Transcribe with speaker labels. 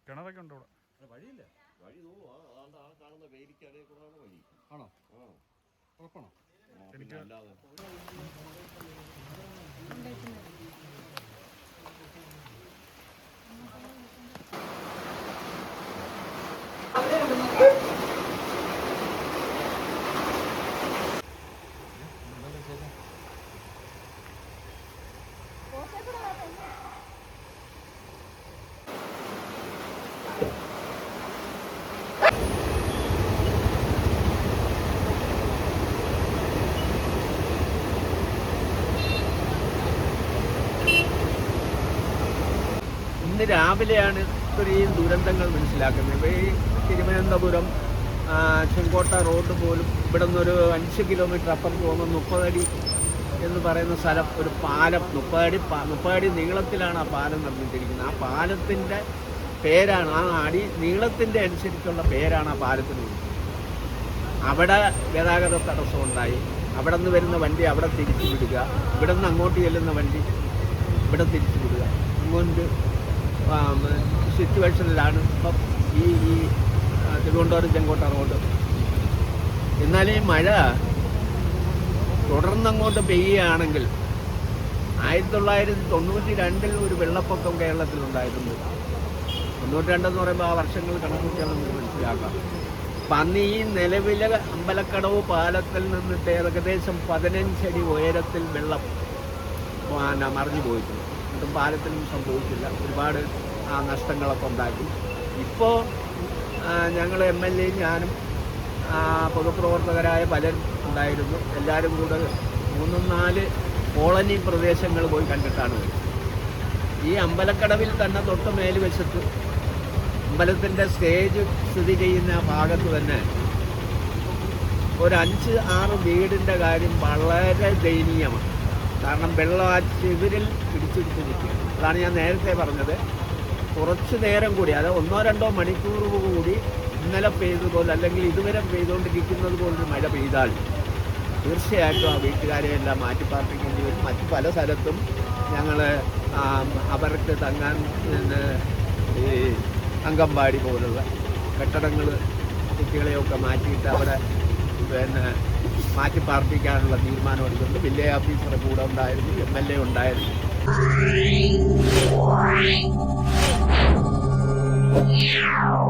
Speaker 1: കിണറൊക്കെ ഉണ്ട് ഇവിടെ.
Speaker 2: വഴിയില്ല, വഴി കാണുന്ന വേലിക്കടയിൽ കൂടെയാണ് വഴി. ആണോ? ഉറപ്പാണോ?
Speaker 1: എനിക്ക്
Speaker 2: അല്ലാതെ ഇന്ന് രാവിലെയാണ് ഇത്രയും ദുരന്തങ്ങൾ മനസ്സിലാക്കുന്നത്. ഈ തിരുവനന്തപുരം ചെങ്കോട്ട റോഡ് പോലും ഇവിടെ നിന്നൊരു 5 കിലോമീറ്റർ അപ്പുറത്ത് പോകുന്ന 30 അടി എന്ന് പറയുന്ന സ്ഥലം, ഒരു പാലം 30 അടി നീളത്തിലാണ് ആ പാലം നിർമ്മിച്ചിരിക്കുന്നത്. ആ പാലത്തിൻ്റെ പേരാണ്, ആ അടി നീളത്തിൻ്റെ അനുസരിച്ചുള്ള പേരാണ് ആ പാലത്തിന്. അവിടെ ഗതാഗത തടസ്സമുണ്ടായി. അവിടെ നിന്ന് വരുന്ന വണ്ടി അവിടെ തിരിച്ചു വിടുക, ഇവിടെ നിന്ന് അങ്ങോട്ട് ചെല്ലുന്ന വണ്ടി ഇവിടെ തിരിച്ചു വിടുക, അങ്ങോട്ട് സിറ്റുവേഷനിലാണ് ഇപ്പം ഈ തിരുവനന്തപുരം ചെങ്കോട്ട റോഡ്. എന്നാൽ ഈ മഴ തുടർന്നങ്ങോട്ട് പെയ്യുകയാണെങ്കിൽ 1992 ഒരു വെള്ളപ്പൊക്കം കേരളത്തിലുണ്ടായിരുന്നു. 92 എന്ന് പറയുമ്പോൾ ആ വർഷങ്ങൾ കണക്കൂട്ടിയാൽ നമുക്ക് മനസ്സിലാക്കാം. അപ്പം അന്ന് ഈ നിലവിലെ അമ്പലക്കടവ് പാലത്തിൽ നിന്നിട്ട് ഏകദേശം 15 അടി ഉയരത്തിൽ വെള്ളം മറിഞ്ഞു പോയിട്ടുണ്ട്. എന്നിട്ടും പാലത്തിനും സംഭവിച്ചില്ല, ഒരുപാട് നഷ്ടങ്ങളൊക്കെ ഉണ്ടാക്കി. ഇപ്പോൾ ഞങ്ങൾ MLA ഞാനും പൊതുപ്രവർത്തകരായ പലരും ഉണ്ടായിരുന്നു. എല്ലാവരും കൂടെ 3-4 കോളനി പ്രദേശങ്ങൾ പോയി കണ്ടിട്ടാണ് വരുന്നത്. ഈ അമ്പലക്കടവിൽ തന്നെ തൊട്ട് മേൽവശത്ത് അമ്പലത്തിൻ്റെ സ്റ്റേജ് സ്ഥിതി ചെയ്യുന്ന ആ ഭാഗത്ത് തന്നെ ഒരു 5-6 വീടിൻ്റെ കാര്യം വളരെ ദയനീയമാണ്. കാരണം വെള്ളം ആ ചെവിരിൽ പിടിച്ചിടിച്ച് നിൽക്കും. അതാണ് ഞാൻ നേരത്തെ പറഞ്ഞത്. കുറച്ച് നേരം കൂടി, അത് 1-2 മണിക്കൂർ കൂടി ഇന്നലെ പെയ്തതുപോലെ അല്ലെങ്കിൽ ഇതുവരെ പെയ്തുകൊണ്ടിരിക്കുന്നത് പോലൊരു മഴ പെയ്താൽ തീർച്ചയായിട്ടും ആ വീട്ടുകാരെ എല്ലാം മാറ്റിപ്പാർപ്പിക്കേണ്ടി വരും. മറ്റു പല സ്ഥലത്തും ഞങ്ങൾ അവർക്ക് തങ്ങാൻ ഈ അങ്കമ്പാടി പോലുള്ള കെട്ടിടങ്ങൾ കുട്ടികളെയൊക്കെ മാറ്റിയിട്ട് അവിടെ മാറ്റിപ്പാർപ്പിക്കാനുള്ള തീരുമാനമെടുക്കുന്നുണ്ട്. വില്ലേജ് ഓഫീസറെ കൂടെ ഉണ്ടായിരുന്നു, MLA ഉണ്ടായിരുന്നു.
Speaker 3: Yeah.